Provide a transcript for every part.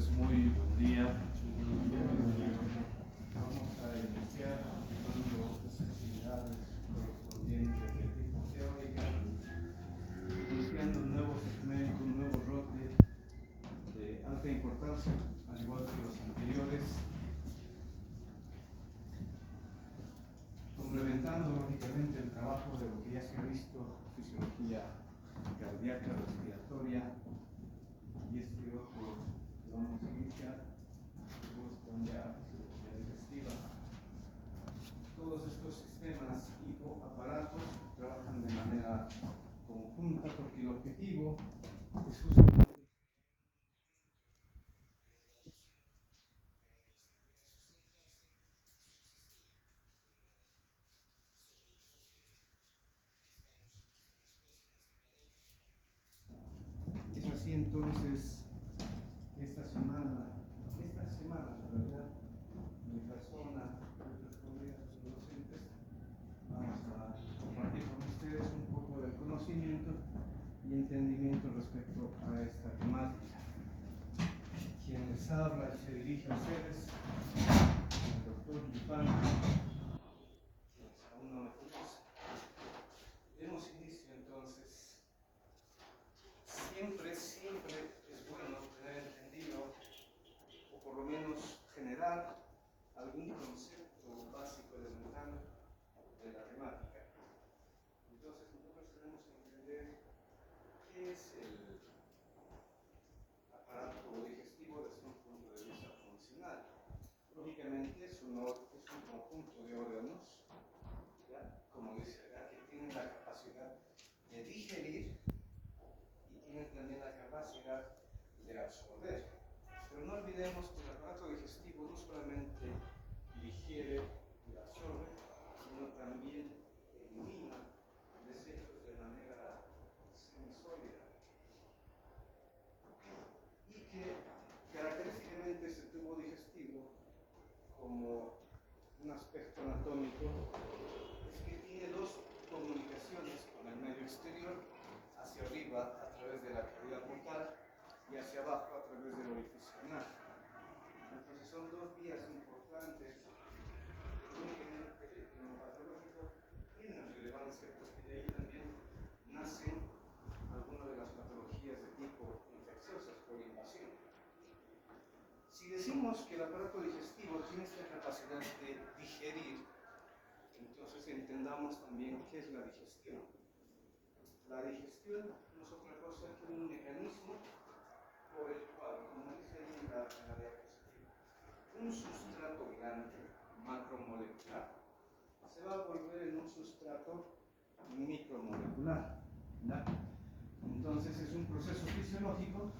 Pues muy buen día. Vamos a iniciar dando las actividades correspondientes de tipo teórica, iniciando un nuevo segmento, un nuevo bloque de alta importancia, al igual que los anteriores, complementando lógicamente el trabajo de lo que ya se ha visto, fisiología cardíaca, respiratoria, y este otro que vamos a iniciar, que corresponde a fisiología digestiva. Todos estos sistemas y o aparatos trabajan de manera conjunta porque el objetivo es justamente es así. Entonces esta semana en realidad, mi persona, otros colegas docentes, vamos a compartir con ustedes un poco del conocimiento y entendimiento respecto a esta temática. Quien les habla y se dirige a ustedes, el doctor Yupán, quienes aún no me conocen. Demos inicio entonces. Siempre es bueno tener entendido, o por lo menos generar algún concepto básico elemental de la temática. Entonces nosotros tenemos que entender qué es el aparato digestivo desde un punto de vista funcional. Lógicamente es un conjunto de órganos, ¿ya? Como dice acá, que tienen la capacidad de digerir y tienen también la capacidad de absorber. Pero no olvidemos que el aparato digestivo no solamente digiere y absorbe, sino también elimina desechos de manera semisólida. Y que característicamente este tubo digestivo, como un aspecto anatómico, es que tiene dos comunicaciones con el medio exterior, hacia arriba a través de la cavidad bucal y hacia abajo a través del orificio anal. Entonces son dos vías importantes que únicamente en lo patológico tienen relevancia, porque de ahí también nacen algunas de las patologías de tipo infecciosas por invasión. Si decimos que el aparato digestivo tiene esta capacidad de digerir, entonces entendamos también qué es la digestión. La digestión no es otra cosa que un mecanismo por el cual, como dice ahí en la diapositiva, un sustrato grande, macromolecular, se va a volver en un sustrato micromolecular, ¿no? Entonces es un proceso fisiológico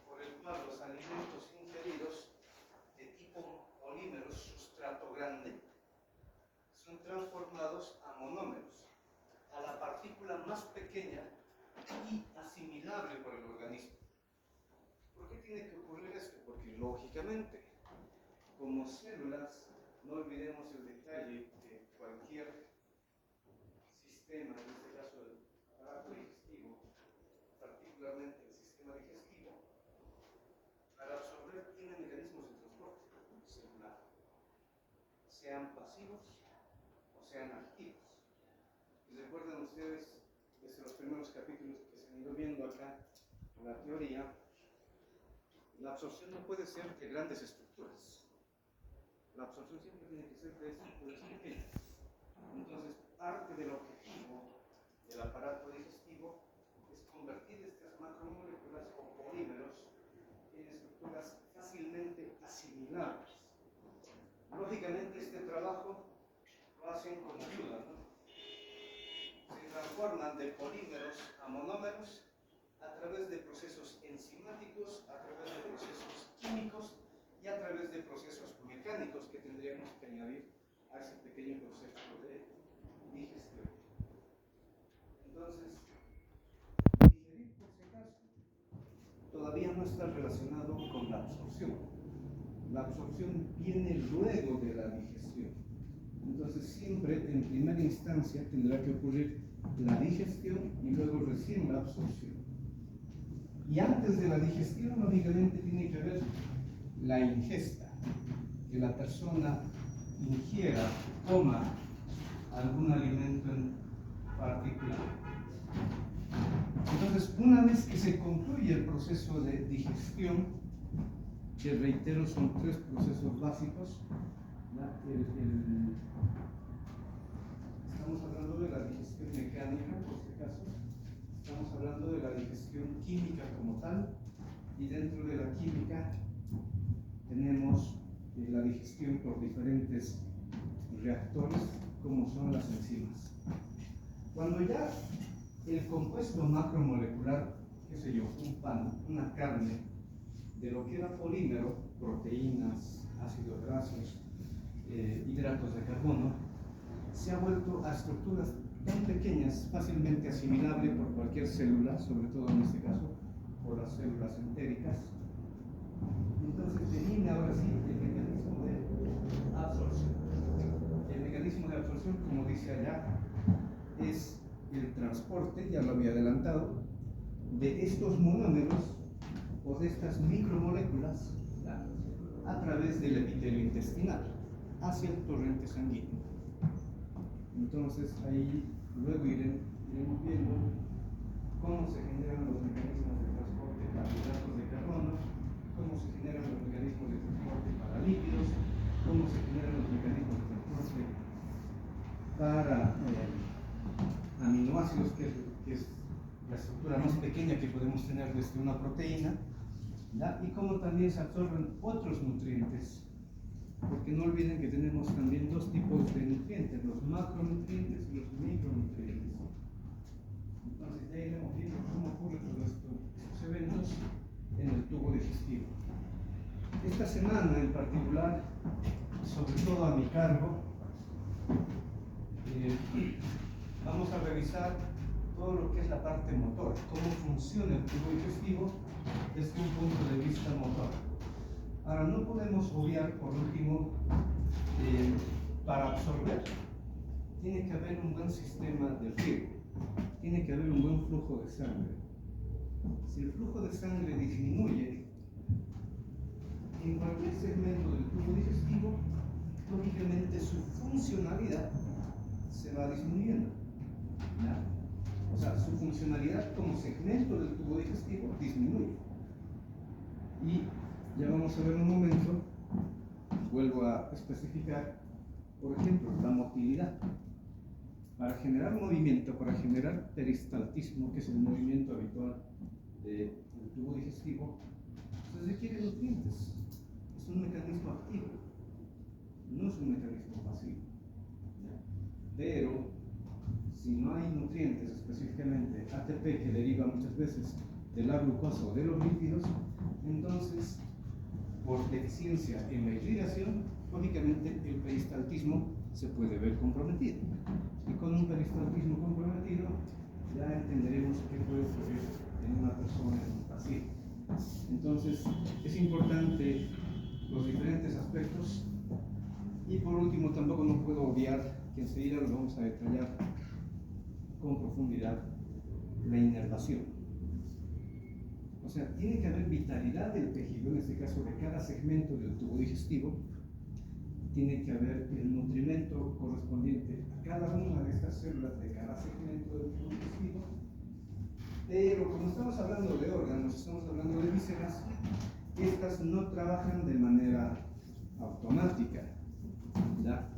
por el cual los alimentos ingeridos de tipo polímeros, sustrato grande, son transformados a monómeros, a la partícula más pequeña y asimilable por el organismo. ¿Por qué tiene que ocurrir esto? Porque lógicamente, como células, no olvidemos el detalle que cualquier sistema, en este caso el aparato digestivo, particularmente el sistema digestivo, para absorber tiene mecanismos de transporte celular, sean pasivos o sean activos. Y recuerden ustedes, desde los primeros capítulos que se han ido viendo acá, la teoría, la absorción no puede ser de grandes estructuras. La absorción siempre tiene que ser de estructuras pequeñas. Entonces, parte del objetivo del aparato digestivo es convertir estas macromoléculas o polímeros en estructuras fácilmente asimilables. Lógicamente, este trabajo lo hacen con ayuda, ¿no? Se transforman de polímeros a monómeros a través de procesos enzimáticos, a través de procesos químicos y a través de procesos mecánicos que tendríamos que añadir a ese pequeño proceso de digestión. Entonces, digerir, por si acaso, todavía no está relacionado con la absorción. La absorción viene luego de la digestión. Entonces, siempre en primera instancia tendrá que ocurrir la digestión y luego recién la absorción. Y antes de la digestión, lógicamente, tiene que haber la ingesta, que la persona ingiera, coma algún alimento en particular. Entonces, una vez que se concluye el proceso de digestión, que reitero son 3 procesos básicos, estamos hablando de la digestión mecánica, por este caso, estamos hablando de la digestión química como tal, y dentro de la química tenemos la digestión por diferentes reactores, como son las enzimas. Cuando ya el compuesto macromolecular, qué sé yo, un pan, una carne, de lo que era polímero, proteínas, ácidos grasos, hidratos de carbono, se ha vuelto a estructuras tan pequeñas, fácilmente asimilable por cualquier célula, sobre todo en este caso por las células entéricas. Entonces define ahora sí el mecanismo de absorción. El mecanismo de absorción, como dice allá, es el transporte, ya lo había adelantado, de estos monómeros o de estas micromoléculas a través del epitelio intestinal hacia el torrente sanguíneo. Entonces ahí luego iremos viendo cómo se generan los mecanismos de transporte para hidratos de carbono, cómo se generan los mecanismos de transporte para lípidos, cómo se generan los mecanismos de transporte para aminoácidos, que es la estructura más pequeña que podemos tener desde una proteína, ¿ya? Y cómo también se absorben otros nutrientes, porque no olviden que tenemos también 2 tipos de nutrientes, los macronutrientes y los micronutrientes. Entonces ya iremos viendo cómo ocurren todos estos eventos en el tubo digestivo. Esta semana en particular, sobre todo a mi cargo, vamos a revisar todo lo que es la parte motor, cómo funciona el tubo digestivo desde un punto de vista motor. Ahora, no podemos obviar, por último, para absorber, tiene que haber un buen sistema de riego, tiene que haber un buen flujo de sangre. Si el flujo de sangre disminuye en cualquier segmento del tubo digestivo, lógicamente su funcionalidad se va disminuyendo, ¿ya? O sea, su funcionalidad como segmento del tubo digestivo disminuye. Y ya vamos a ver en un momento, vuelvo a especificar, por ejemplo, la motilidad. Para generar movimiento, para generar peristaltismo, que es el movimiento habitual del tubo digestivo, se requiere nutrientes. Es un mecanismo activo, no es un mecanismo pasivo. Pero si no hay nutrientes, específicamente ATP, que deriva muchas veces de la glucosa o de los lípidos, entonces, por deficiencia en la irrigación, lógicamente el peristaltismo se puede ver comprometido. Y con un peristaltismo comprometido, ya entenderemos qué puede ocurrir en una persona en un paciente. Entonces, es importante los diferentes aspectos. Y por último, tampoco no puedo obviar que enseguida lo vamos a detallar con profundidad, la inervación. O sea, tiene que haber vitalidad del tejido, en este caso de cada segmento del tubo digestivo. Tiene que haber el nutrimento correspondiente a cada una de estas células de cada segmento del tubo digestivo. Pero como estamos hablando de órganos, estamos hablando de vísceras, estas no trabajan de manera automática, ¿ya?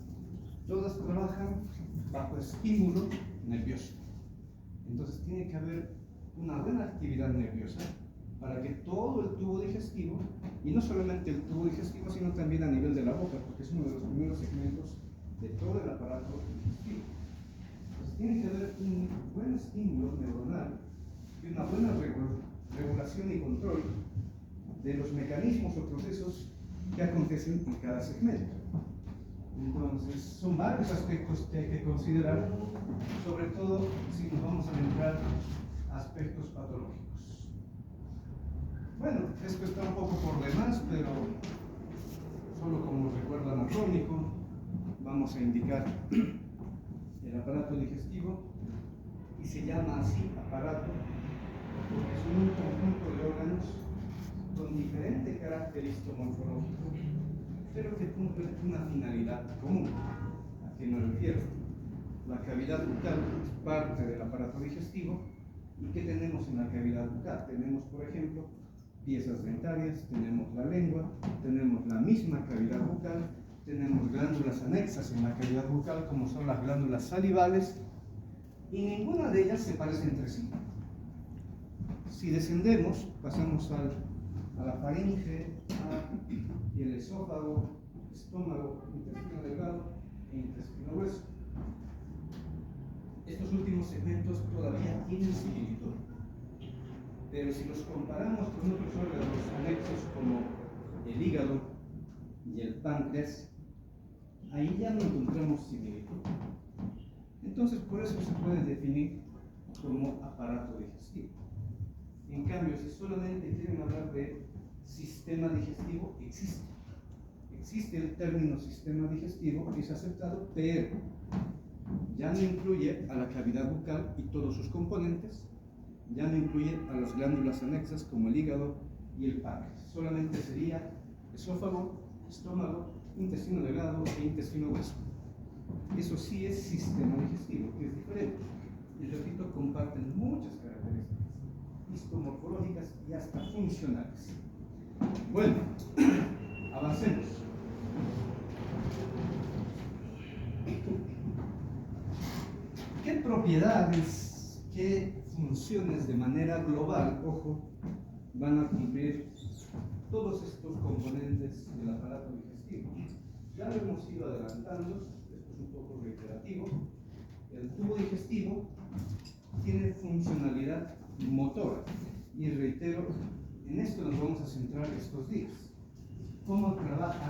Todas trabajan bajo estímulo nervioso. Entonces tiene que haber una buena actividad nerviosa para que todo el tubo digestivo, y no solamente el tubo digestivo, sino también a nivel de la boca, porque es uno de los primeros segmentos de todo el aparato digestivo. Entonces tiene que haber un buen estímulo neuronal y una buena regulación y control de los mecanismos o procesos que acontecen en cada segmento. Entonces, son varios aspectos que hay que considerar, sobre todo si nos vamos a adentrar a aspectos patológicos. Bueno, esto está un poco por demás, pero solo como recuerdo anatómico, vamos a indicar el aparato digestivo, y se llama así aparato porque son un conjunto de órganos con diferente carácter histomorfológico, pero que cumplen una finalidad común. ¿A qué me refiero? La cavidad bucal es parte del aparato digestivo. ¿Y qué tenemos en la cavidad bucal? Tenemos, por ejemplo, piezas dentarias, tenemos la lengua, tenemos la misma cavidad bucal, tenemos glándulas anexas en la cavidad bucal, como son las glándulas salivales, y ninguna de ellas se parece entre sí. Si descendemos, pasamos a la faringe, y el esófago, estómago, intestino delgado e intestino grueso. Estos últimos segmentos todavía tienen similitud, pero si los comparamos con otros órganos anexos como el hígado y el páncreas, ahí ya no encontramos similitud. Entonces, por eso se puede definir como aparato digestivo. En cambio, si solamente quieren hablar de sistema digestivo, existe el término sistema digestivo, es aceptado, pero ya no incluye a la cavidad bucal y todos sus componentes, ya no incluye a las glándulas anexas como el hígado y el páncreas. Solamente sería esófago, estómago, intestino delgado e intestino grueso. Eso sí es sistema digestivo, que es diferente. Y repito, comparten muchas características histomorfológicas y hasta funcionales. Bueno, avancemos. ¿Qué propiedades, qué funciones de manera global, ojo, van a cumplir todos estos componentes del aparato digestivo? Ya lo hemos ido adelantando, esto es un poco reiterativo. El tubo digestivo tiene funcionalidad motora, y reitero, en esto nos vamos a centrar estos días. ¿Cómo trabaja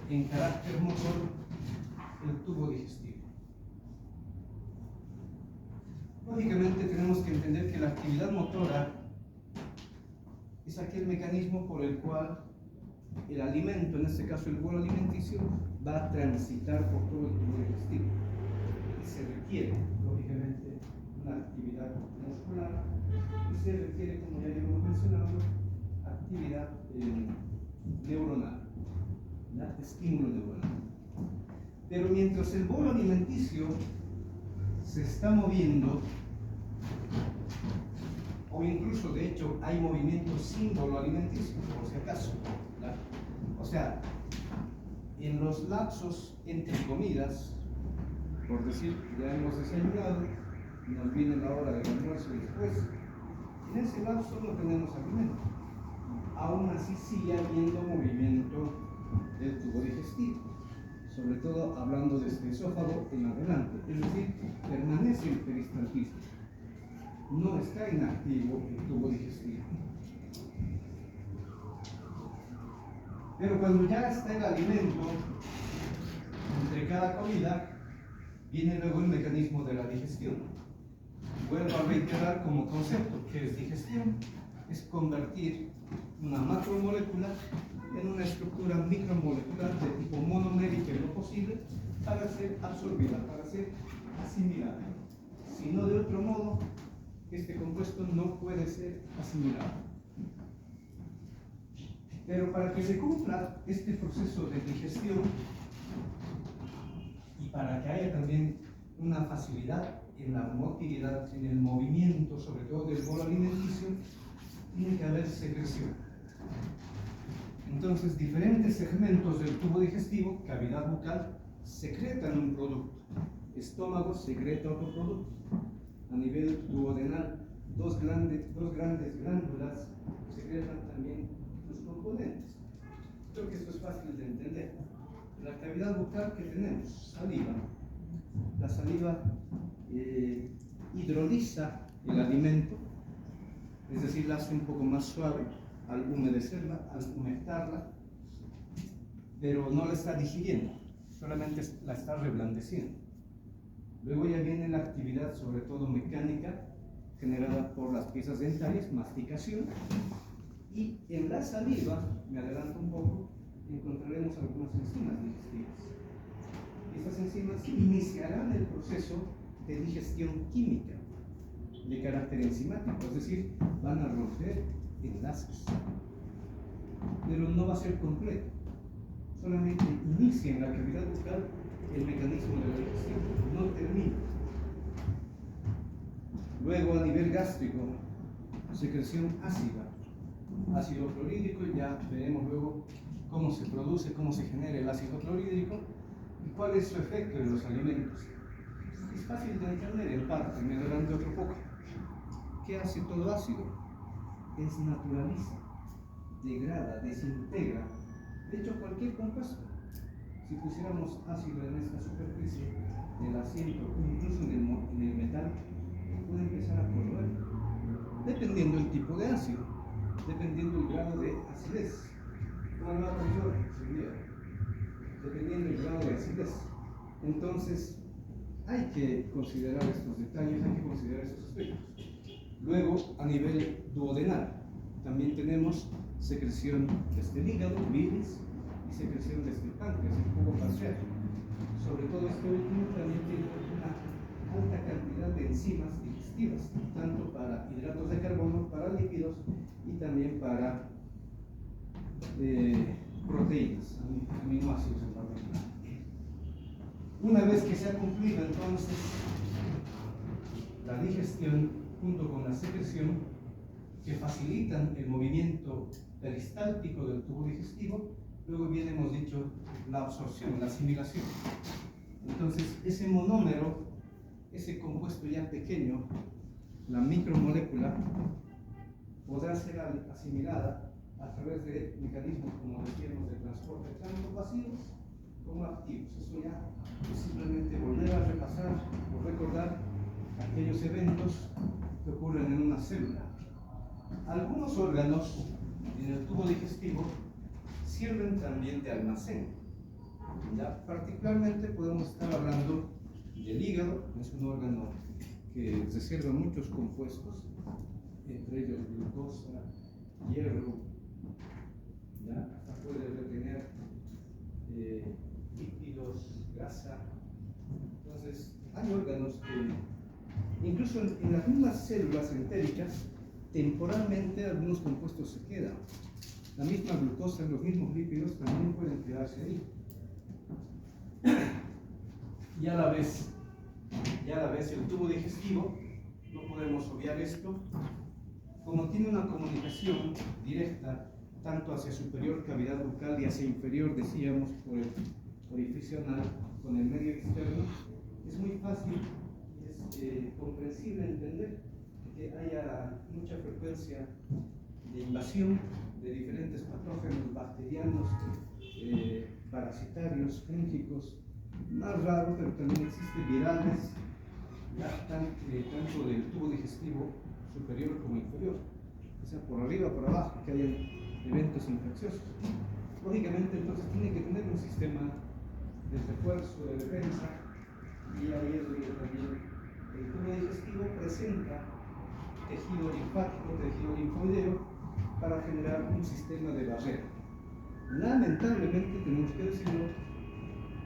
en carácter motor el tubo digestivo? Lógicamente tenemos que entender que la actividad motora es aquel mecanismo por el cual el alimento, en este caso el bolo alimenticio, va a transitar por todo el tubo digestivo. Y se requiere, lógicamente, una actividad muscular y se requiere, como ya hemos mencionado, actividad neuronal, estímulo neuronal. Pero mientras el bolo alimenticio se está moviendo, o incluso de hecho hay movimiento sin bolo alimenticio, por si acaso, o sea, en los lapsos entre comidas, por decir, ya hemos desayunado, nos viene la hora del almuerzo y después, en ese lapso no tenemos alimento. Aún así sigue habiendo movimiento del tubo digestivo, sobre todo hablando de este esófago en adelante, es decir, permanece el peristaltismo, no está inactivo el tubo digestivo. Pero cuando ya está el alimento entre cada comida, viene luego el mecanismo de la digestión. Vuelvo a reiterar como concepto que es digestión, es convertir una macromolécula en una estructura micromolecular de tipo monomérica en lo posible para ser absorbida, para ser asimilada. Si no, de otro modo, este compuesto no puede ser asimilado. Pero para que se cumpla este proceso de digestión y para que haya también una facilidad en la motilidad, en el movimiento, sobre todo del bolo alimenticio, tiene que haber secreción. Entonces, diferentes segmentos del tubo digestivo, cavidad bucal, secretan un producto. Estómago secreta otro producto. A nivel duodenal, dos grandes glándulas secretan también los componentes. Creo que esto es fácil de entender. En la cavidad bucal, ¿qué tenemos? Saliva. La saliva hidroliza el alimento, es decir, la hace un poco más suave al humedecerla, al humectarla, pero no la está digiriendo, solamente la está reblandeciendo. Luego ya viene la actividad, sobre todo mecánica, generada por las piezas dentarias, masticación, y en la saliva, me adelanto un poco, encontraremos algunas enzimas digestivas. Estas enzimas iniciarán el proceso de digestión química de carácter enzimático, es decir, van a romper enlaces. pero no va a ser completo. Solamente inicia en la cavidad bucal el mecanismo de la digestión, no termina. Luego, a nivel gástrico, secreción ácida, ácido clorhídrico, y ya veremos luego cómo se produce, cómo se genera el ácido clorhídrico y cuál es su efecto en los alimentos. Es fácil de entender en parte, me adelanto otro poco. ¿Qué hace todo ácido? Es naturaliza, degrada, desintegra. De hecho, cualquier compuesto. Si pusiéramos ácido en esta superficie del asiento, incluso en el metal, puede empezar a corroer, dependiendo del tipo de ácido, dependiendo del grado de acidez. Como lo anterior, dependiendo del grado de acidez. Entonces, hay que considerar estos detalles, hay que considerar estos aspectos. Luego, a nivel duodenal, también tenemos secreción desde el hígado, bilis, y secreción desde el páncreas, el jugo pancreático. Sobre todo este último también tiene una alta cantidad de enzimas digestivas, tanto para hidratos de carbono, para lípidos y también para proteínas, aminoácidos en particular. Una vez que se ha cumplido entonces la digestión junto con la secreción que facilitan el movimiento peristáltico del tubo digestivo, luego viene, hemos dicho, la absorción, la asimilación. Entonces, ese monómero, ese compuesto ya pequeño, la micromolécula, podrá ser asimilada a través de mecanismos, como decíamos, de transporte, tanto pasivos como activos. Eso ya es simplemente volver a repasar o recordar aquellos eventos que ocurren en una célula. Algunos órganos en el tubo digestivo sirven también de almacén. Ya, particularmente podemos estar hablando del hígado, es un órgano que reserva muchos compuestos, entre ellos glucosa, hierro, ¿ya? Hasta puede retener lípidos, grasa. Entonces, hay órganos que, incluso en las mismas células entéricas, temporalmente algunos compuestos se quedan. La misma glucosa, los mismos lípidos también pueden quedarse ahí. Y a la vez el tubo digestivo, no podemos obviar esto, como tiene una comunicación directa tanto hacia superior cavidad bucal y hacia inferior, decíamos, por el orificio anal con el medio externo, es muy fácil, es comprensible entender que haya mucha frecuencia de invasión de diferentes patógenos bacterianos, parasitarios, fúngicos, más raro, pero también existe virales, tanto del tubo digestivo superior como inferior, o sea, por arriba o por abajo, que hayan eventos infecciosos. Lógicamente, entonces tiene que tener un sistema de refuerzo, de defensa, y ahí es donde también el tubo digestivo presenta tejido linfático, tejido linfoideo, para generar un sistema de barrera. Lamentablemente, tenemos que decirlo,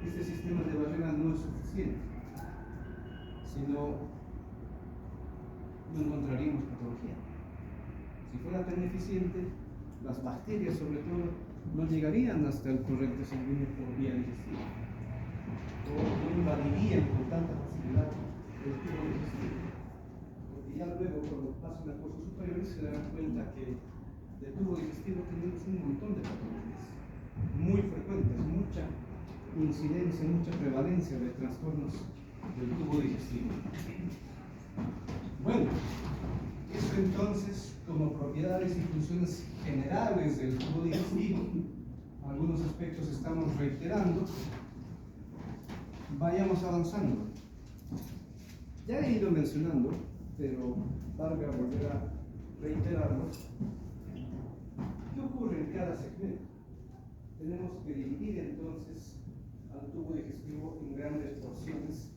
este sistema de barrera no es suficiente, sino no encontraríamos patología. Si fuera tan eficiente, las bacterias sobre todo no llegarían hasta el torrente sanguíneo por vía digestiva, o no invadirían con tanta facilidad el tubo digestivo, porque ya luego cuando pasan a cursos superiores se darán cuenta que del tubo digestivo tenemos un montón de patologías muy frecuentes, mucha incidencia, mucha prevalencia de trastornos del tubo digestivo. Bueno, eso entonces como propiedades y funciones generales del tubo digestivo. Algunos aspectos estamos reiterando. Vayamos avanzando. Ya he ido mencionando, pero valga volver a reiterarlo. ¿Qué ocurre en cada segmento? Tenemos que dividir entonces al tubo digestivo en grandes porciones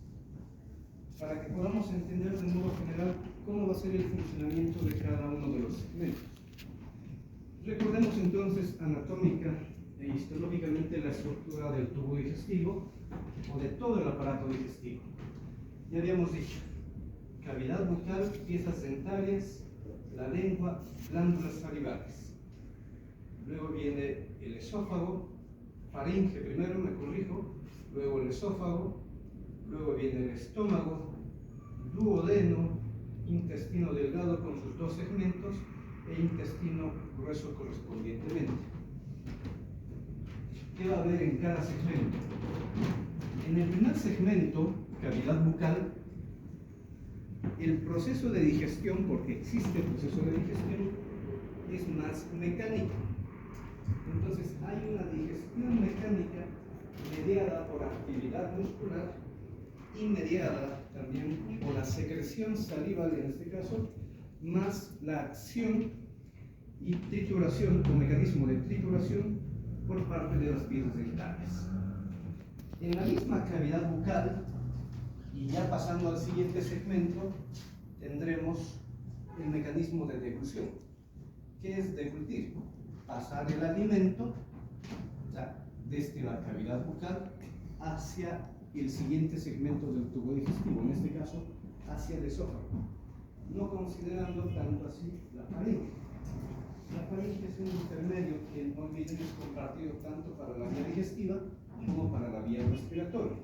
para que podamos entender de modo general cómo va a ser el funcionamiento de cada uno de los segmentos. Recordemos entonces anatómica e histológicamente la estructura del tubo digestivo o de todo el aparato digestivo. Ya habíamos dicho, cavidad bucal, piezas dentarias, la lengua, glándulas salivales. luego viene el esófago, faringe primero, me corrijo, luego el esófago, luego viene el estómago, duodeno, intestino delgado con sus dos segmentos e intestino grueso correspondientemente. ¿Qué va a haber en cada segmento? En el primer segmento, cavidad bucal, el proceso de digestión, porque existe el proceso de digestión, es más mecánico. Entonces hay una digestión mecánica mediada por actividad muscular y mediada también por la secreción salival, en este caso, más la acción y trituración o mecanismo de trituración por parte de las vías dentales. En la misma cavidad bucal, y ya pasando al siguiente segmento, tendremos el mecanismo de deglución. ¿Qué es deglutir? Pasar el alimento desde la cavidad bucal hacia el siguiente segmento del tubo digestivo, en este caso hacia el esófago, no considerando tanto así la faringe. La faringe es un intermedio que no olviden es compartido tanto para la vía digestiva como para la vía respiratoria.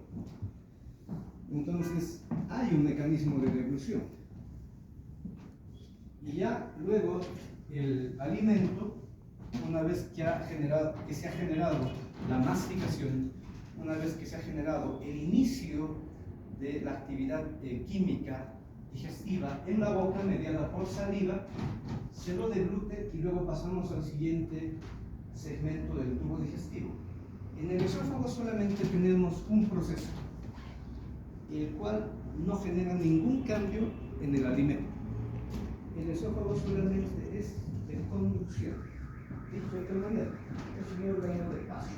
Entonces hay un mecanismo de deglución. Y ya luego el alimento, una vez que se ha generado la masticación, una vez que se ha generado el inicio de la actividad química digestiva en la boca mediada por saliva, se lo deglute y luego pasamos al siguiente segmento del tubo digestivo. En el esófago solamente tenemos un proceso, el cual no genera ningún cambio en el alimento. El esófago solamente es de conducción. Dicho de otra manera, es un órgano de paso.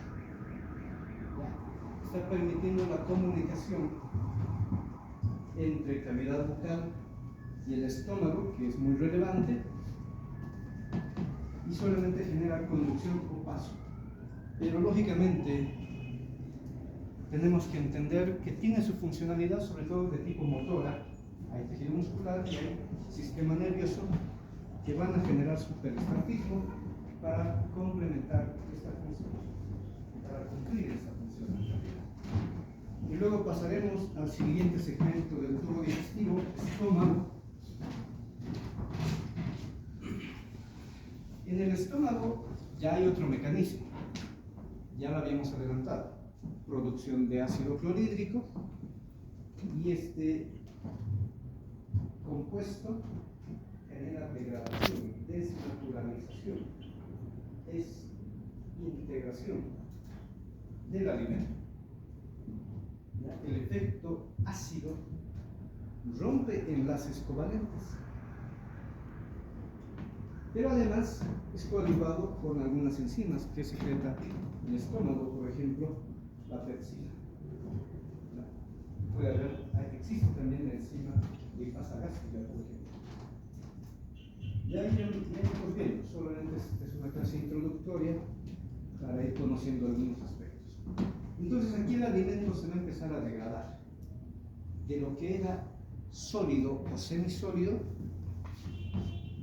Está permitiendo la comunicación entre cavidad bucal y el estómago, que es muy relevante, y solamente genera conducción o paso. Pero lógicamente tenemos que entender que tiene su funcionalidad, sobre todo de tipo motora. Hay tejido muscular y hay sistema nervioso que van a generar su peristaltismo para complementar esta función, para cumplir esta función. Y luego pasaremos al siguiente segmento del tubo digestivo, estómago. En el estómago ya hay otro mecanismo, ya lo habíamos adelantado, producción de ácido clorhídrico, y este compuesto genera degradación, desnaturalización, desintegración del alimento. El efecto ácido rompe enlaces covalentes, pero además es coadyuvado con algunas enzimas que secreta el estómago, por ejemplo, la pepsina. Existe también la enzima lipasa gástrica, por ejemplo. Ya iremos viendo, solamente esta es una clase introductoria para ir conociendo algunos aspectos. Entonces aquí el alimento se va a empezar a degradar. De lo que era sólido o semisólido,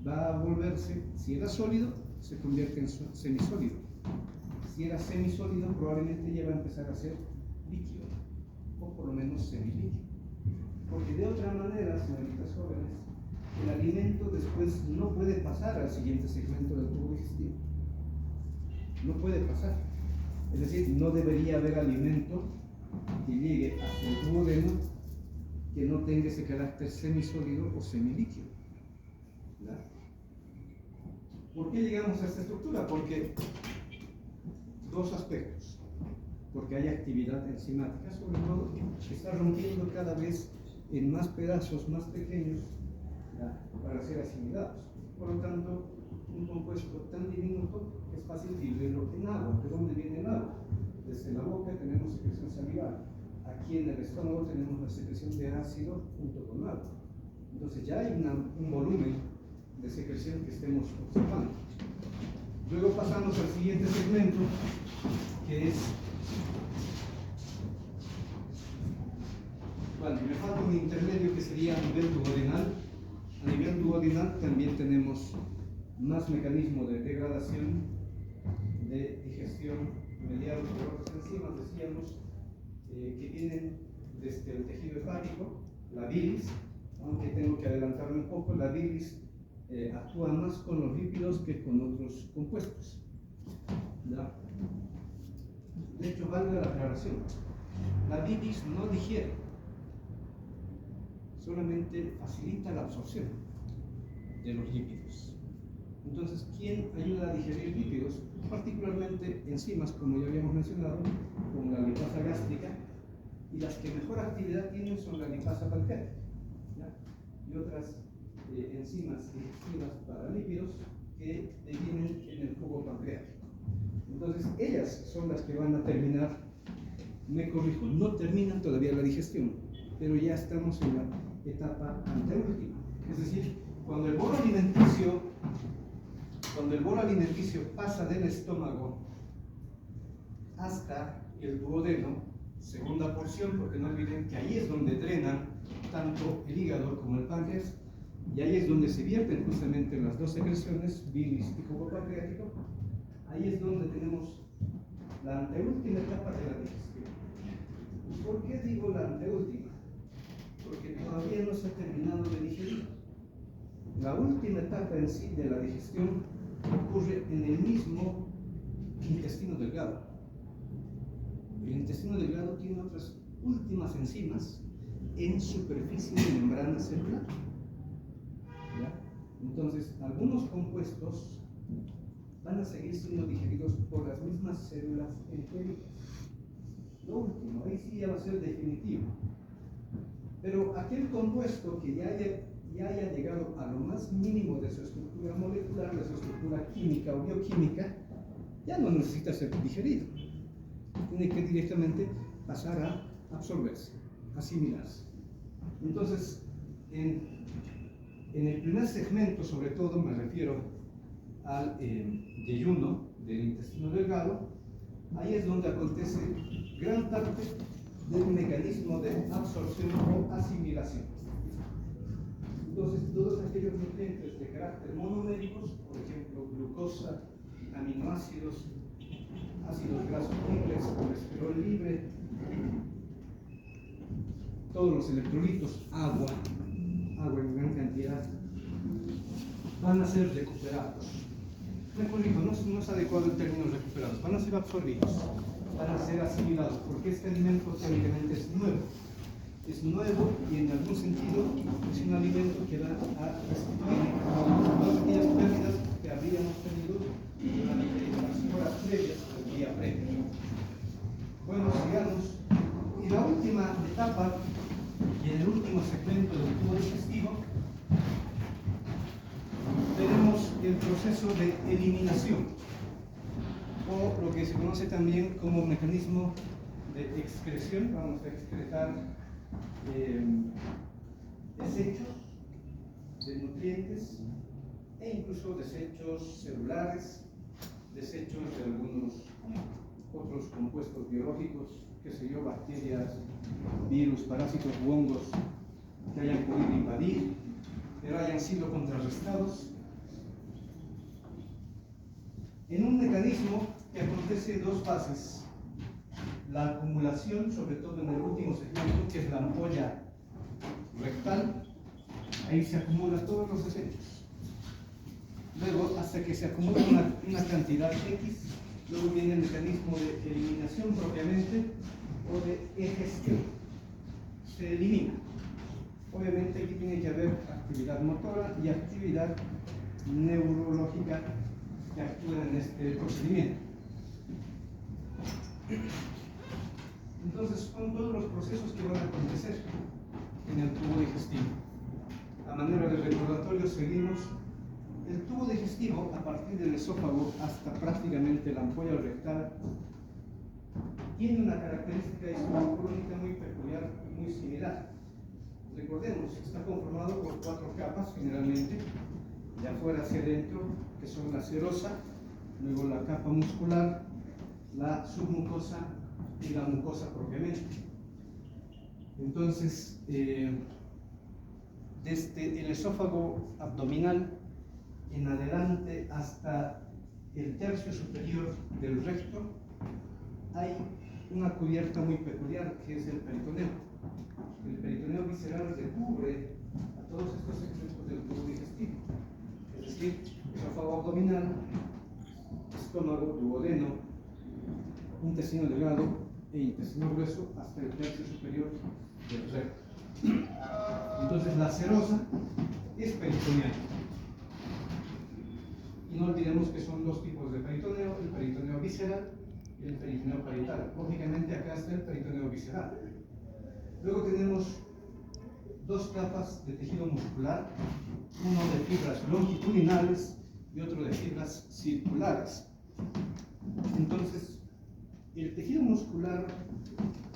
va a volverse, si era sólido, se convierte en semisólido. Si era semisólido, probablemente ya va a empezar a ser líquido, o por lo menos semilíquido. Porque de otra manera, señoritas jóvenes, el alimento después no puede pasar al siguiente segmento del tubo digestivo. No puede pasar. Es decir, no debería haber alimento que llegue hasta el duodeno que no tenga ese carácter semisólido o semilíquido. ¿Verdad? ¿Por qué llegamos a esta estructura? Porque dos aspectos. Porque hay actividad enzimática, sobre todo, que está rompiendo cada vez en más pedazos más pequeños, ¿ya?, para ser asimilados. Por lo tanto, un compuesto tan diminuto es fácil diluirlo en agua. ¿De dónde viene el agua? Desde la boca tenemos secreción salival. Aquí en el estómago tenemos la secreción de ácido junto con agua. Entonces ya hay un volumen de secreción que estemos observando. Luego pasamos al siguiente segmento, que es... Bueno, me falta un intermedio que sería a nivel duodenal. A nivel duodenal también tenemos más mecanismo de degradación de digestión mediados por otras enzimas, decíamos, que vienen desde el tejido hepático, la bilis, aunque tengo que adelantarme un poco, la bilis actúa más con los lípidos que con otros compuestos. ¿Ya? De hecho, valga la aclaración, la bilis no digiere, solamente facilita la absorción de los lípidos. Entonces, ¿quién ayuda a digerir lípidos? Particularmente enzimas, como ya habíamos mencionado, como la lipasa gástrica, y las que mejor actividad tienen son la lipasa pancreática, ¿ya? Y otras enzimas digestivas para lípidos que devienen en el jugo pancreático. Entonces, ellas son las que van a terminar, me corrijo, no terminan todavía la digestión, pero ya estamos en la etapa anteúltima. Es decir, cuando el bolo alimenticio pasa del estómago hasta el duodeno, segunda porción, porque no olviden que ahí es donde drenan tanto el hígado como el páncreas, y ahí es donde se vierten justamente las dos secreciones, bilis y jugo pancreático. Ahí es donde tenemos la anteúltima etapa de la digestión. ¿Por qué digo la anteúltima? Porque todavía no se ha terminado de digerir. La última etapa en sí de la digestión ocurre en el mismo intestino delgado. El intestino delgado tiene otras últimas enzimas en superficie de membrana celular. ¿Ya? Entonces, algunos compuestos van a seguir siendo digeridos por las mismas células entéricas. Lo último, ahí sí ya va a ser definitivo. Pero aquel compuesto que ya haya llegado a lo más mínimo de su estructura molecular, de su estructura química o bioquímica, ya no necesita ser digerido. Tiene que directamente pasar a absorberse, asimilarse. Entonces, en el primer segmento, sobre todo, me refiero al yeyuno del intestino delgado. Ahí es donde acontece gran parte del mecanismo de absorción o asimilación. Entonces, todos aquellos nutrientes de carácter monoméricos, por ejemplo, glucosa, aminoácidos, ácidos grasos libres, colesterol libre, todos los electrolitos, agua en gran cantidad, van a ser recuperados. Me corrijo, no es adecuado el término recuperados, van a ser absorbidos, van a ser asimilados, porque este alimento teóricamente es nuevo. Es nuevo y en algún sentido es un alimento que va a restituir todas aquellas pérdidas que habríamos tenido durante las horas previas al día previo. Bueno, sigamos. Y la última etapa y en el último segmento del tubo digestivo tenemos el proceso de eliminación, o lo que se conoce también como mecanismo de excreción. Vamos a excretar desechos de nutrientes e incluso desechos celulares, desechos de algunos otros compuestos biológicos, qué sé yo, bacterias, virus, parásitos u hongos que hayan podido invadir, pero hayan sido contrarrestados en un mecanismo que acontece en dos fases. La acumulación, sobre todo en el último segmento, que es la ampolla rectal, ahí se acumulan todos los desechos. Luego, hasta que se acumula una cantidad X, luego viene el mecanismo de eliminación propiamente o de egestión. Se elimina. Obviamente aquí tiene que haber actividad motora y actividad neurológica que actúan en este procedimiento. Entonces, son todos los procesos que van a acontecer en el tubo digestivo. A manera de recordatorio, seguimos. El tubo digestivo, a partir del esófago hasta prácticamente la ampolla rectal, tiene una característica estructural muy peculiar y muy similar. Recordemos, está conformado por 4 capas generalmente, de afuera hacia adentro, que son la serosa, luego la capa muscular, la submucosa y la mucosa propiamente. Entonces, desde el esófago abdominal en adelante hasta el tercio superior del recto hay una cubierta muy peculiar que es el peritoneo. El peritoneo visceral recubre a todos estos segmentos del tubo digestivo, es decir, esófago abdominal, estómago, duodeno, intestino delgado e intestino grueso hasta el tercio superior del recto. Entonces la serosa es peritoneal. Y no olvidemos que son dos tipos de peritoneo, el peritoneo visceral y el peritoneo parietal. Lógicamente acá está el peritoneo visceral. Luego tenemos dos capas de tejido muscular, uno de fibras longitudinales y otro de fibras circulares. Entonces, el tejido muscular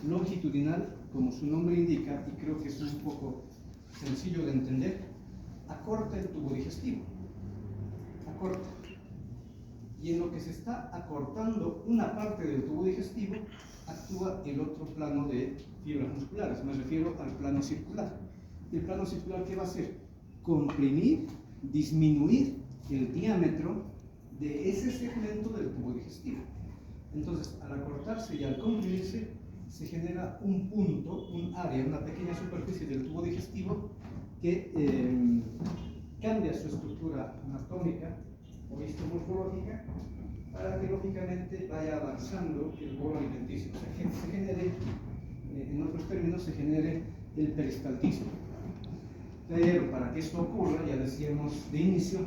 longitudinal, como su nombre indica, y creo que es un poco sencillo de entender, acorta el tubo digestivo. Acorta. Y en lo que se está acortando una parte del tubo digestivo, actúa el otro plano de fibras musculares. Me refiero al plano circular. ¿El plano circular qué va a hacer? Comprimir, disminuir el diámetro de ese segmento del tubo digestivo. Entonces, al acortarse y al comprimirse, se genera un punto, un área, una pequeña superficie del tubo digestivo que cambia su estructura anatómica o histomorfológica para que lógicamente vaya avanzando el bolo alimenticio. O sea, que se genere, en otros términos, se genere el peristaltismo. Pero para que esto ocurra, ya decíamos de inicio,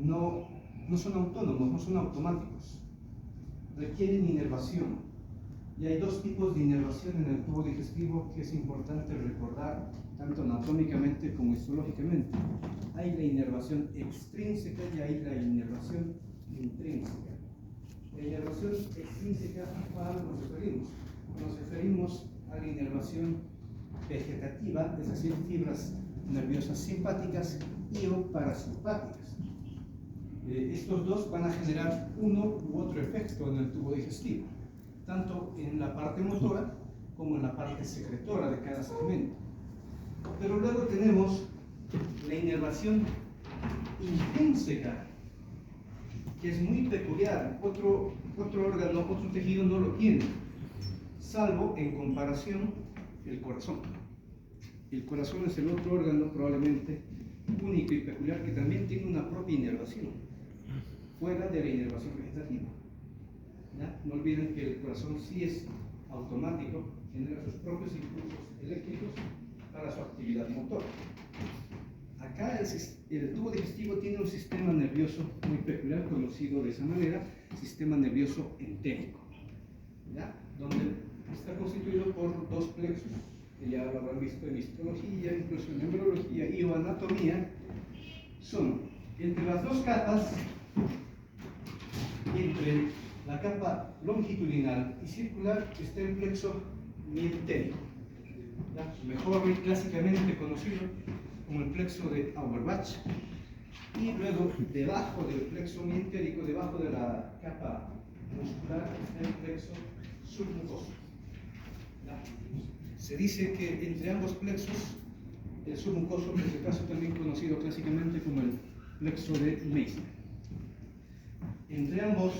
no son autónomos, no son automáticos. Requieren inervación. Y hay dos tipos de inervación en el tubo digestivo que es importante recordar, tanto anatómicamente como histológicamente. Hay la inervación extrínseca y hay la inervación intrínseca. La inervación extrínseca, ¿a cuál nos referimos? Nos referimos a la inervación vegetativa, es decir, fibras nerviosas simpáticas y o parasimpáticas. Estos dos van a generar uno u otro efecto en el tubo digestivo, tanto en la parte motora como en la parte secretora de cada segmento. Pero luego tenemos la inervación intrínseca, que es muy peculiar. Otro órgano, otro tejido no lo tiene, salvo en comparación el corazón. El corazón es el otro órgano probablemente único y peculiar que también tiene una propia inervación, fuera de la inervación vegetativa. ¿Ya? No olviden que el corazón sí es automático, genera sus propios impulsos eléctricos para su actividad motora. Acá el tubo digestivo tiene un sistema nervioso muy peculiar, conocido de esa manera, sistema nervioso entérico, ¿ya? Donde está constituido por dos plexos, que ya lo habrán visto en histología, incluso en neurología y o anatomía. Son entre las dos capas, entre la capa longitudinal y circular, está el plexo mientérico, mejor y clásicamente conocido como el plexo de Auerbach, y luego debajo del plexo mientérico, debajo de la capa muscular, está el plexo submucoso. Se dice que entre ambos plexos, el submucoso, en este caso también conocido clásicamente como el plexo de Meissner, entre ambos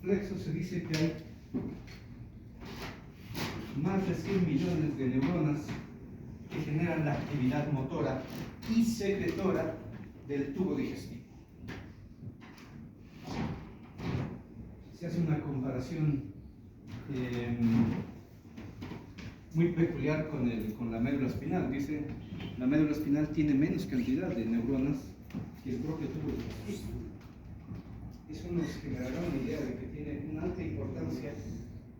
plexos se dice que hay más de 100 millones de neuronas que generan la actividad motora y secretora del tubo digestivo. Se hace una comparación muy peculiar con la médula espinal. Dice, la médula espinal tiene menos cantidad de neuronas que el propio tubo digestivo. Eso nos generará una idea de que tiene una alta importancia,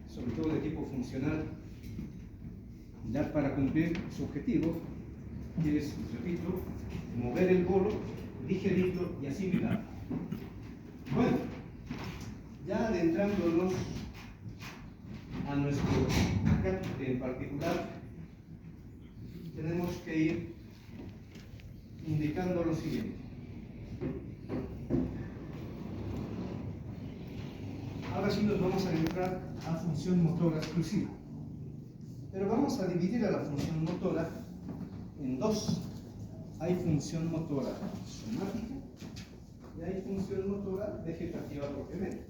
sobre todo de tipo funcional, ya para cumplir su objetivo, que es, repito, mover el bolo, digerirlo y asimilarlo. Bueno, ya adentrándonos a nuestro capítulo en particular, tenemos que ir indicando lo siguiente. Ahora sí nos vamos a entrar a función motora exclusiva. Pero vamos a dividir a la función motora en dos. Hay función motora somática y hay función motora vegetativa propiamente.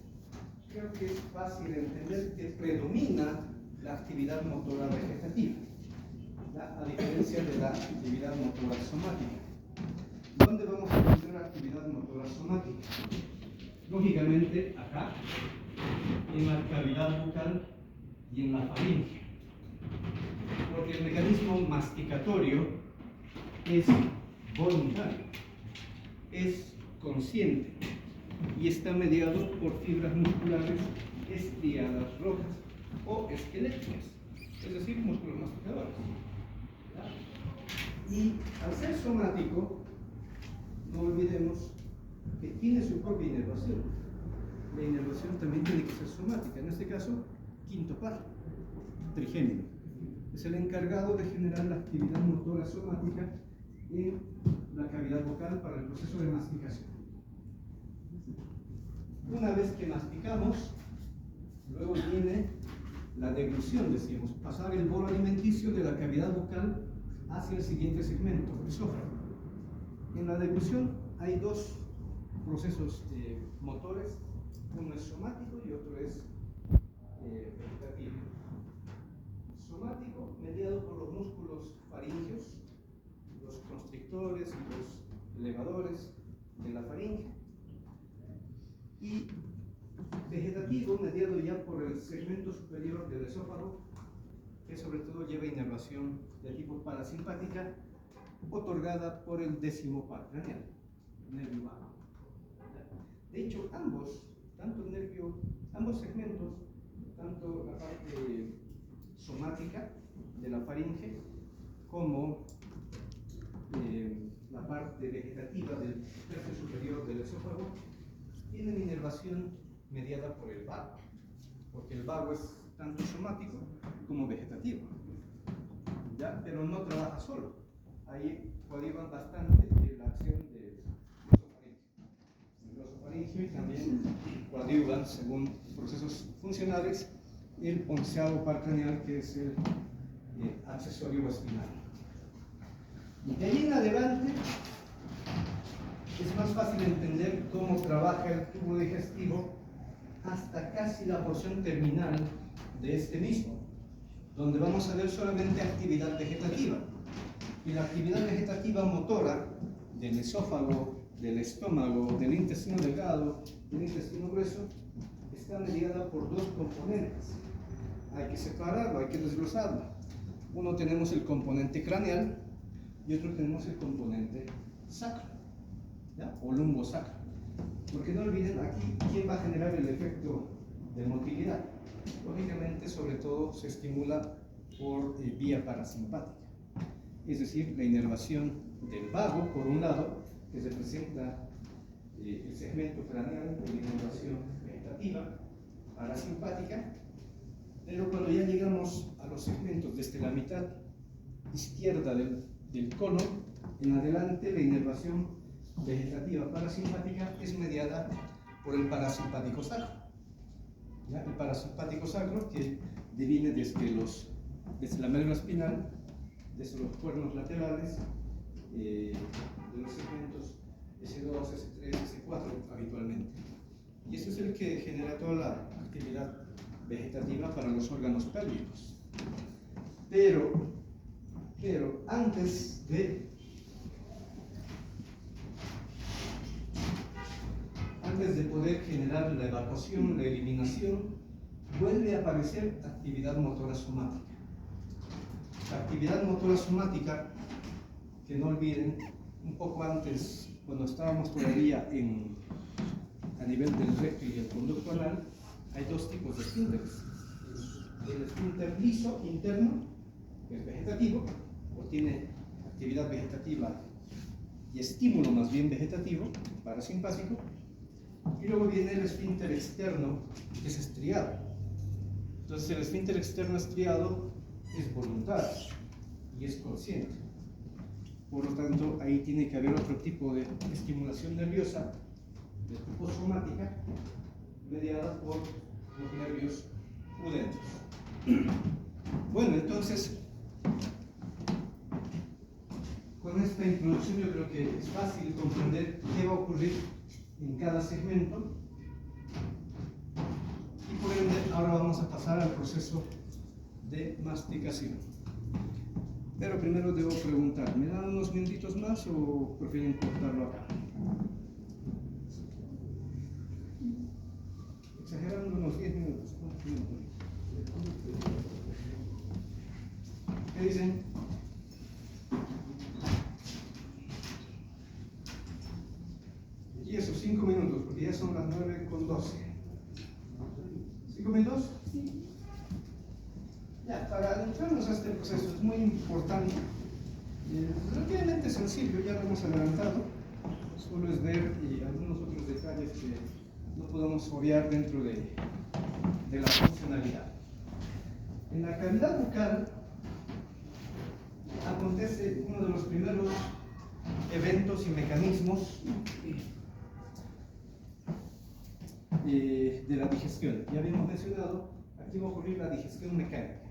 Creo que es fácil entender que predomina la actividad motora vegetativa, a diferencia de la actividad motora somática. ¿Dónde vamos a encontrar actividad motora somática? Lógicamente acá, en la cavidad bucal y en la faringe, porque el mecanismo masticatorio es voluntario, es consciente y está mediado por fibras musculares estriadas rojas o esqueléticas, es decir, músculos masticadores. Y al ser somático, no olvidemos que tiene su propia inervación. La inervación también tiene que ser somática, en este caso, quinto par, trigémino. Es el encargado de generar la actividad motora somática en la cavidad vocal para el proceso de masticación. Una vez que masticamos, luego viene la deglución, decimos, pasar el bolo alimenticio de la cavidad vocal hacia el siguiente segmento, el esófago. En la deglución hay dos procesos motores, uno es somático y otro es vegetativo. Somático, mediado por los músculos faringeos, los constrictores y los elevadores de la faringe, y vegetativo, mediado ya por el segmento superior del esófago, que sobre todo lleva inervación de tipo parasimpática, otorgada por el décimo par craneal, nervio vago. De hecho, ambos segmentos, tanto la parte somática de la faringe como la parte vegetativa del tercio superior del esófago, tienen inervación mediada por el vago, porque el vago es tanto somático como vegetativo, ¿ya? Pero no trabaja solo. Ahí coadyuvan bastante la acción del osofaringio y también coadyuvan, según procesos funcionales, el onceavo par craneal, que es el accesorio o espinal. Y de ahí en adelante es más fácil entender cómo trabaja el tubo digestivo hasta casi la porción terminal de este mismo, donde vamos a ver solamente actividad vegetativa. Y la actividad vegetativa motora del esófago, del estómago, del intestino delgado, del intestino grueso, está mediada por dos componentes. Hay que separarlo, hay que desglosarlo. Uno tenemos el componente craneal y otro tenemos el componente sacro, ¿ya? O lumbosacro. Porque no olviden aquí quién va a generar el efecto de motilidad. Lógicamente, sobre todo, se estimula por vía parasimpática, es decir, la inervación del vago, por un lado, que representa el segmento craneal de la inervación vegetativa, parasimpática, pero cuando ya llegamos a los segmentos desde la mitad izquierda del cono en adelante, la inervación vegetativa parasimpática es mediada por el parasimpático sacro. ¿Ya? El parasimpático sacro, que viene desde la médula espinal, desde los cuernos laterales, de los segmentos S2, S3, S4 habitualmente. Y ese es el que genera toda la actividad vegetativa para los órganos pélvicos. Pero antes de poder generar la evacuación, la eliminación, vuelve a aparecer actividad motora somática. La actividad motora somática, que no olviden, un poco antes, cuando estábamos todavía a nivel del recto y del conducto anal, hay dos tipos de esfínteres. El esfínter liso interno, que es vegetativo, o tiene actividad vegetativa y estímulo más bien vegetativo, parasimpático, y luego viene el esfínter externo, que es estriado. Entonces el esfínter externo estriado es voluntario y es consciente. Por lo tanto, ahí tiene que haber otro tipo de estimulación nerviosa de tipo somática, mediada por los nervios pudentos. Bueno, entonces, con esta introducción yo creo que es fácil comprender qué va a ocurrir en cada segmento. Y por ende, ahora vamos a pasar al proceso de masticación. Pero primero debo preguntar, ¿me dan unos minutitos más o prefieren cortarlo acá? Exagerando unos 10 minutos. ¿Qué dicen? Y eso, 5 minutos, porque ya son las 9:12. ¿5 minutos? Sí. Ya, para adentrarnos a este proceso es muy importante, relativamente sencillo, ya lo hemos adelantado, solo es ver algunos otros detalles que no podemos obviar dentro de la funcionalidad. En la cavidad bucal acontece uno de los primeros eventos y mecanismos de la digestión. Ya habíamos mencionado, aquí va a ocurrir la digestión mecánica.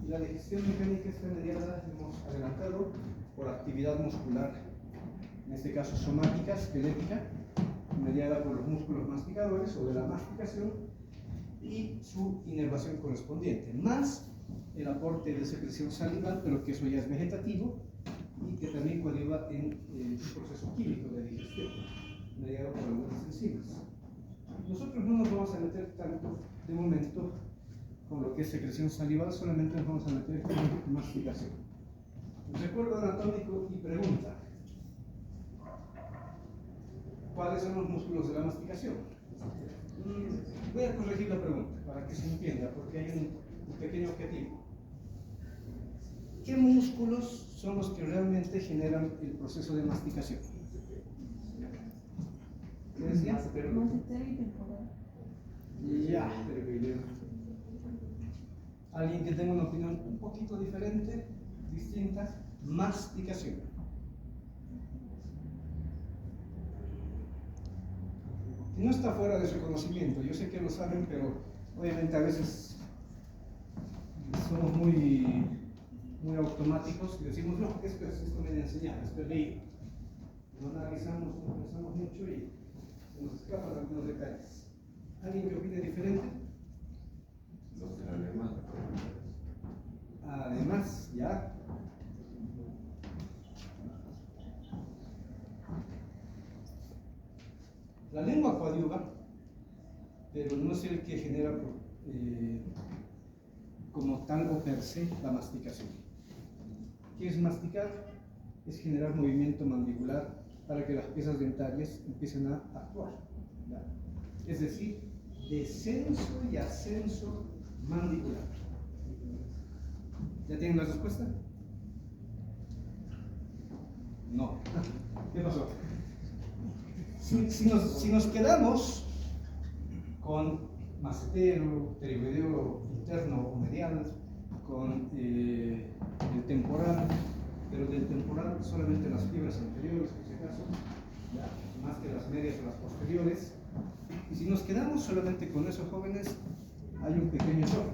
Y la digestión mecánica está mediada, hemos adelantado, por actividad muscular, en este caso somática, esquelética, mediada por los músculos masticadores o de la masticación y su inervación correspondiente, más el aporte de secreción salival, pero que eso ya es vegetativo y que también coadyuva en un proceso químico de digestión, mediado por algunas enzimas. Nosotros no nos vamos a meter tanto de momento con lo que es secreción salival, solamente nos vamos a meter con masticación. Recuerdo anatómico y pregunta: ¿cuáles son los músculos de la masticación? Voy a corregir la pregunta para que se entienda, porque hay un pequeño objetivo. ¿Qué músculos son los que realmente generan el proceso de masticación? ¿Qué decías? Ya. Alguien que tenga una opinión un poquito diferente, distinta, masticación. No está fuera de su conocimiento, yo sé que lo saben, pero obviamente a veces somos muy automáticos y decimos, no, esto me viene a enseñar, esto es leído. No analizamos, no pensamos mucho y se nos escapan algunos detalles. ¿Alguien que opine diferente? Los de la alemán. Además, ya. La lengua coadyuva, pero no es el que genera como tal o per se la masticación. ¿Qué es masticar? Es generar movimiento mandibular para que las piezas dentarias empiecen a actuar, ¿verdad? Es decir, descenso y ascenso mandibular. ¿Ya tienen la respuesta? No. ¿Qué pasó? Si nos quedamos con macetero, pterigoideo interno o medial, con el temporal, pero del temporal solamente las fibras anteriores, en ese caso, ya, más que las medias o las posteriores. Y si nos quedamos solamente con esos jóvenes, hay un pequeño error.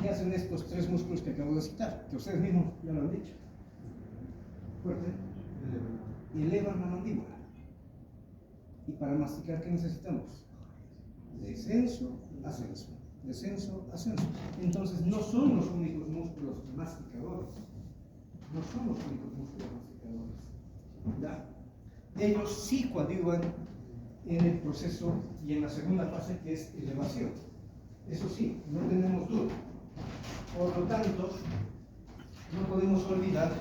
¿Qué hacen estos tres músculos que acabo de citar? Que ustedes mismos ya lo han dicho. Fuerte. Elevan la mandíbula. Y para masticar, ¿qué necesitamos? Descenso, ascenso. Descenso, ascenso. Entonces, no son los únicos músculos masticadores. No son los únicos músculos masticadores. ¿Ya? Ellos sí coadyuvan en el proceso y en la segunda fase, que es elevación. Eso sí, no tenemos duda. Por lo tanto, no podemos olvidar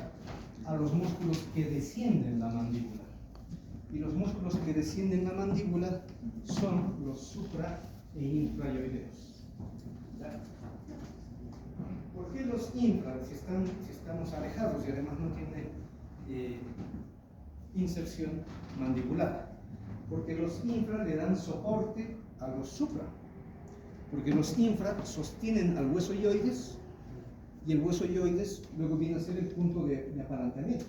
a los músculos que descienden la mandíbula. Y los músculos que descienden la mandíbula son los supra e infrayoideos. ¿Ya? ¿Por qué los infra, si estamos alejados y además no tiene inserción mandibular? Porque los infra le dan soporte a los supra. Porque los infra sostienen al hueso yoides y el hueso yoides luego viene a ser el punto de apalancamiento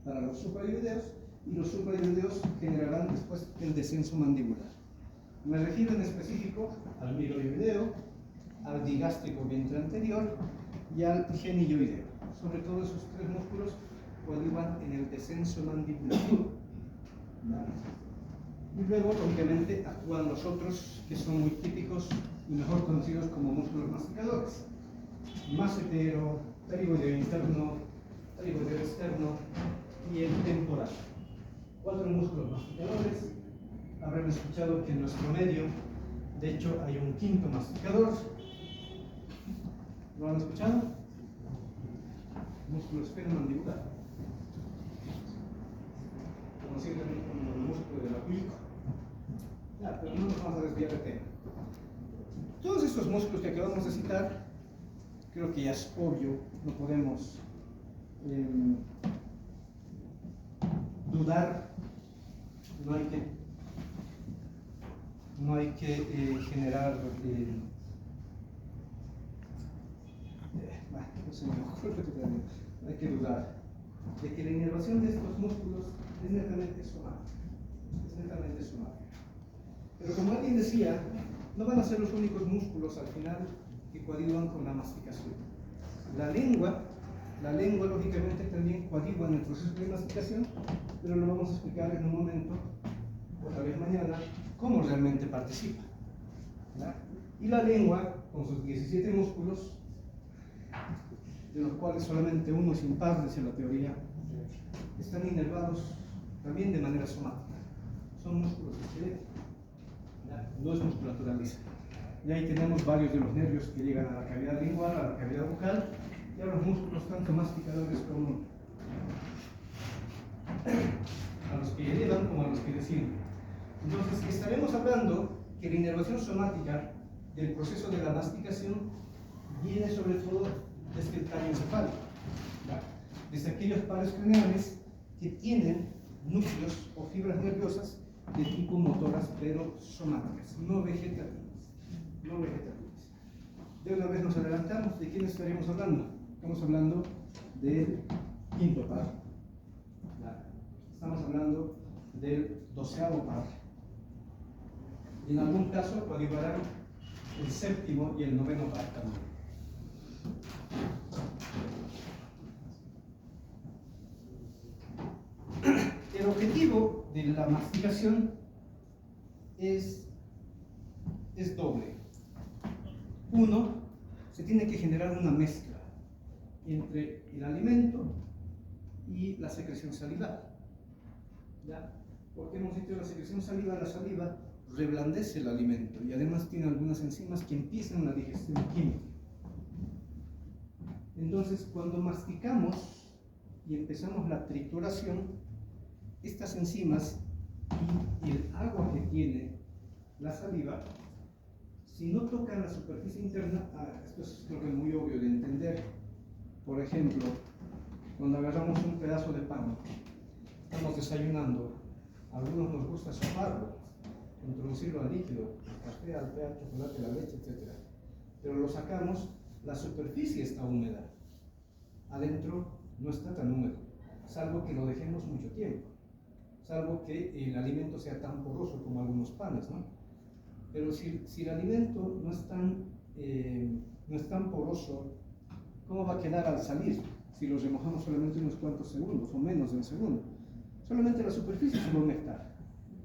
para los suprayoideos, y los suprayoideos generarán después el descenso mandibular. Me refiero en específico al miroyoideo, al digástrico vientre anterior y al genioideo. Sobre todo esos tres músculos coadyuvan en el descenso mandibular. Y luego, lógicamente, actúan los otros que son muy típicos y mejor conocidos como músculos masticadores: macetero, pterigoideo interno, pterigoideo externo y el temporal. 4 músculos masticadores. Habrán escuchado que en nuestro medio, de hecho, hay un quinto masticador. ¿Lo han escuchado? Músculo esfenomandibular, conocido también como el músculo del oblicuo. Ya, pero no nos vamos a desviar del tema. Todos estos músculos que acabamos de citar, creo que ya es obvio, no podemos dudar, no hay que generar no se me ocurre, no hay que dudar de que la inervación de estos músculos es netamente somática. Pero como alguien decía, no van a ser los únicos músculos al final que coadyuvan con la masticación. La lengua lógicamente también coadyuva en el proceso de masticación, pero lo vamos a explicar en un momento, o tal vez mañana, cómo realmente participa. ¿Verdad? Y la lengua, con sus 17 músculos, de los cuales solamente uno es impar, dice la teoría, están inervados también de manera somática. Son músculos esqueléticos, no es musculatura lisa. Y ahí tenemos varios de los nervios que llegan a la cavidad lingual, a la cavidad bucal, y a los músculos tanto masticadores como a los que elevan como a los que descienden. Entonces, estaremos hablando que la inervación somática del proceso de la masticación viene sobre todo desde el tallo encefálico, desde aquellos pares craneales que tienen núcleos o fibras nerviosas de tipo motoras, pero somáticas, no vegetativas. De una vez nos adelantamos. ¿De quién estaremos hablando? Estamos hablando del quinto par. Estamos hablando del 12º par. Y en algún caso coadyuvarán el 7º y el 9º par también. El objetivo de la masticación es doble. Uno, se tiene que generar una mezcla entre el alimento y la secreción salival. ¿Ya? Porque hemos dicho la secreción salival, la saliva reblandece el alimento y además tiene algunas enzimas que empiezan la digestión química. Entonces, cuando masticamos y empezamos la trituración, estas enzimas y el agua que tiene la saliva, si no tocan la superficie interna, esto es creo que muy obvio de entender. Por ejemplo, cuando agarramos un pedazo de pan, estamos desayunando, a algunos nos gusta soparlo, introducirlo al líquido, al café, al té, al chocolate, la leche, etc. Pero lo sacamos, la superficie está húmeda, adentro no está tan húmedo, salvo que lo dejemos mucho tiempo, salvo que el alimento sea tan poroso como algunos panes, ¿no? Pero si el alimento no es tan poroso, ¿cómo va a quedar al salir si lo remojamos solamente unos cuantos segundos o menos de un segundo? Solamente la superficie se va a humectar.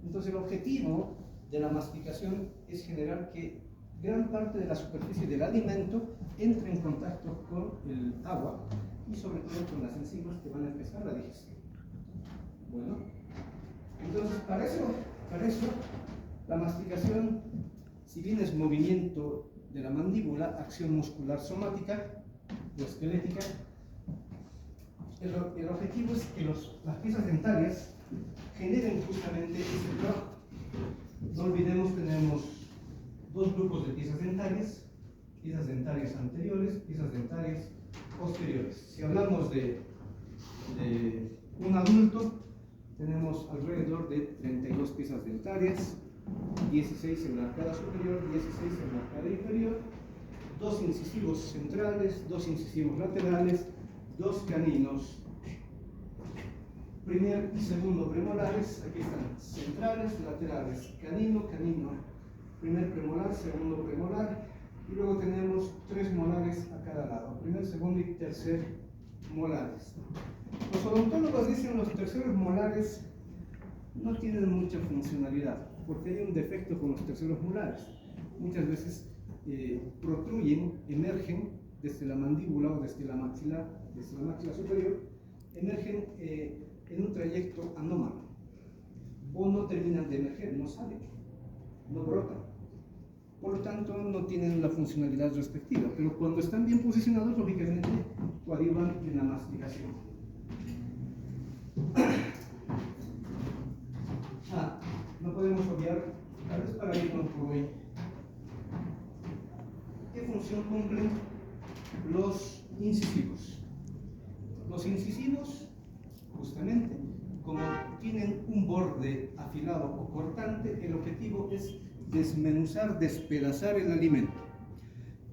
Entonces el objetivo de la masticación es generar que gran parte de la superficie del alimento entre en contacto con el agua y sobre todo con las enzimas que van a empezar la digestión. Bueno, entonces para eso la masticación, si bien es movimiento de la mandíbula, acción muscular somática o esquelética, el objetivo es que las piezas dentarias generen justamente ese trabajo. No olvidemos, tenemos dos grupos de piezas dentarias anteriores, piezas dentarias posteriores. Si hablamos de un adulto, tenemos alrededor de 32 piezas dentarias, 16 en la arcada superior, 16 en la arcada inferior, 2 incisivos centrales, 2 incisivos laterales, 2 caninos, primer y segundo premolares, aquí están, centrales, laterales, canino, primer premolar, segundo premolar, y luego tenemos 3 molares a cada lado, primer, segundo y tercer molares. Los odontólogos dicen los terceros molares no tienen mucha funcionalidad, porque hay un defecto con los terceros molares. Muchas veces protruyen, emergen desde la mandíbula o desde la maxila superior, emergen en un trayecto anómalo, o no terminan de emerger, no salen, no brotan. Por lo tanto, no tienen la funcionalidad respectiva, pero cuando están bien posicionados, lógicamente, coadyuvan en la masticación. No podemos obviar, tal vez para irnos por hoy, ¿qué función cumplen los incisivos? Los incisivos, justamente, como tienen un borde afilado o cortante, el objetivo es desmenuzar, despedazar el alimento.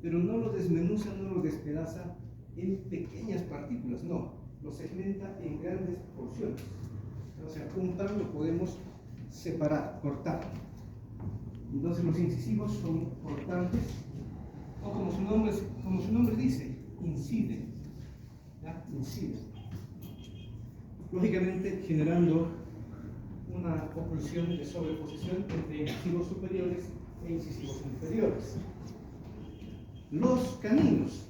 Pero no lo desmenuza, no lo despedaza en pequeñas partículas, no, lo segmenta en grandes porciones. O sea, un pan lo podemos separar, cortar. Entonces los incisivos son cortantes, o como su nombre dice, inciden. ¿Ya? Inciden. Lógicamente generando una oclusión de sobreposición entre incisivos superiores e incisivos inferiores. Los caninos,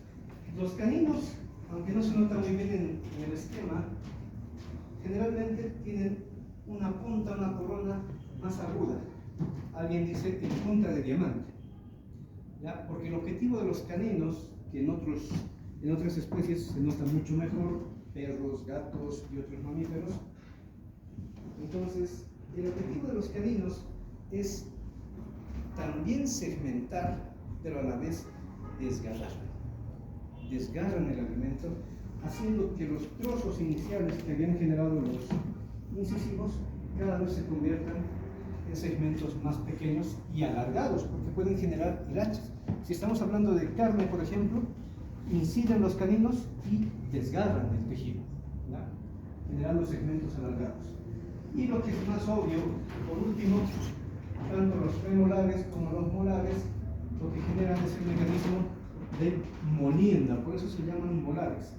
aunque no se nota muy bien en el esquema, generalmente tienen una punta, una corona más aguda. Alguien dice en punta de diamante, ¿ya? Porque el objetivo de los caninos, que en otras especies se nota mucho mejor, perros, gatos y otros mamíferos, entonces el objetivo de los caninos es también segmentar, pero a la vez desgarrar. Desgarran el alimento, haciendo que los trozos iniciales que habían generado los incisivos cada vez se conviertan en segmentos más pequeños y alargados, porque pueden generar hilachas. Si estamos hablando de carne, por ejemplo, inciden los caninos y desgarran el tejido, ¿ya? Generando segmentos alargados. Y lo que es más obvio, por último, tanto los premolares como los molares, lo que generan es el mecanismo de molienda, por eso se llaman molares.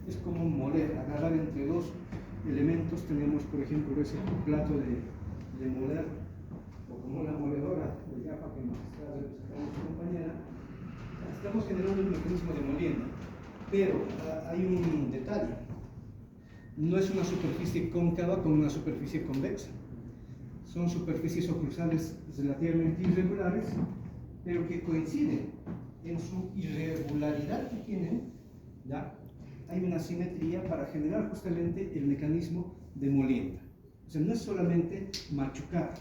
Es como moler, agarrar entre dos elementos. Tenemos, por ejemplo, ese plato de moler, o como una moledora de yapa que nos está representando su compañera. Estamos generando un mecanismo de molienda, pero hay un detalle: no es una superficie cóncava con una superficie convexa. Son superficies oclusales relativamente irregulares, pero que coinciden en su irregularidad que tienen, ¿ya? Hay una simetría para generar justamente el mecanismo de molienda. O sea, no es solamente machucar,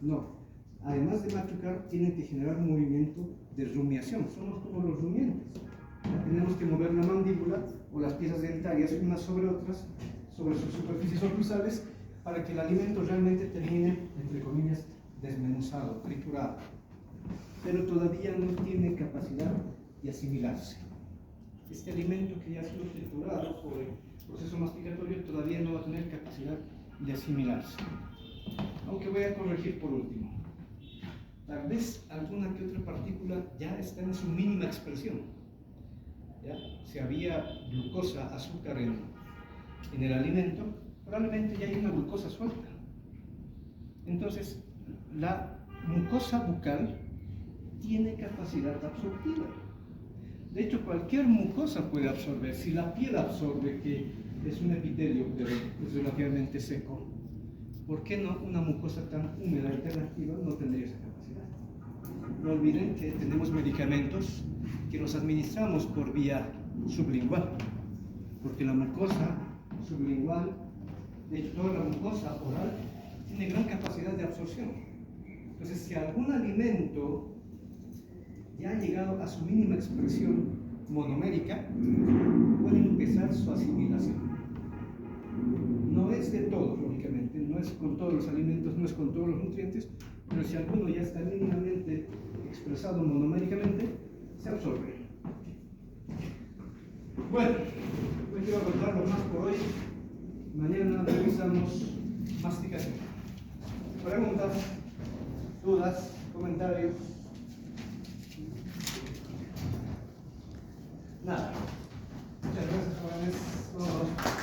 no. Además de machucar, tienen que generar un movimiento de rumiación. Somos como los rumiantes. Tenemos que mover la mandíbula o las piezas dentarias unas sobre otras, sobre sus superficies oclusales, para que el alimento realmente termine, entre comillas, desmenuzado, triturado. Pero todavía no tiene capacidad de asimilarse. Este alimento que ya ha sido triturado por el proceso masticatorio todavía no va a tener capacidad de asimilarse. Aunque voy a corregir por último. Tal vez alguna que otra partícula ya está en su mínima expresión. ¿Ya? Si había glucosa, azúcar en el alimento, probablemente ya hay una glucosa suelta. Entonces, la mucosa bucal tiene capacidad absortiva. De hecho, cualquier mucosa puede absorber. Si la piel absorbe, que es un epitelio, pero es relativamente seco, ¿por qué no una mucosa tan húmeda alternativa no tendría esa capacidad? No olviden que tenemos medicamentos que los administramos por vía sublingual, porque la mucosa sublingual, de hecho toda la mucosa oral, tiene gran capacidad de absorción. Entonces, si algún alimento ya ha llegado a su mínima expresión monomérica, puede empezar su asimilación. No es de todos, lógicamente, no es con todos los alimentos, no es con todos los nutrientes, pero si alguno ya está mínimamente expresado monoméricamente, se absorbe. Bueno, hoy quiero contarlo más por hoy. Mañana revisamos masticación. Preguntas, dudas, comentarios. Nada. Muchas gracias, jóvenes.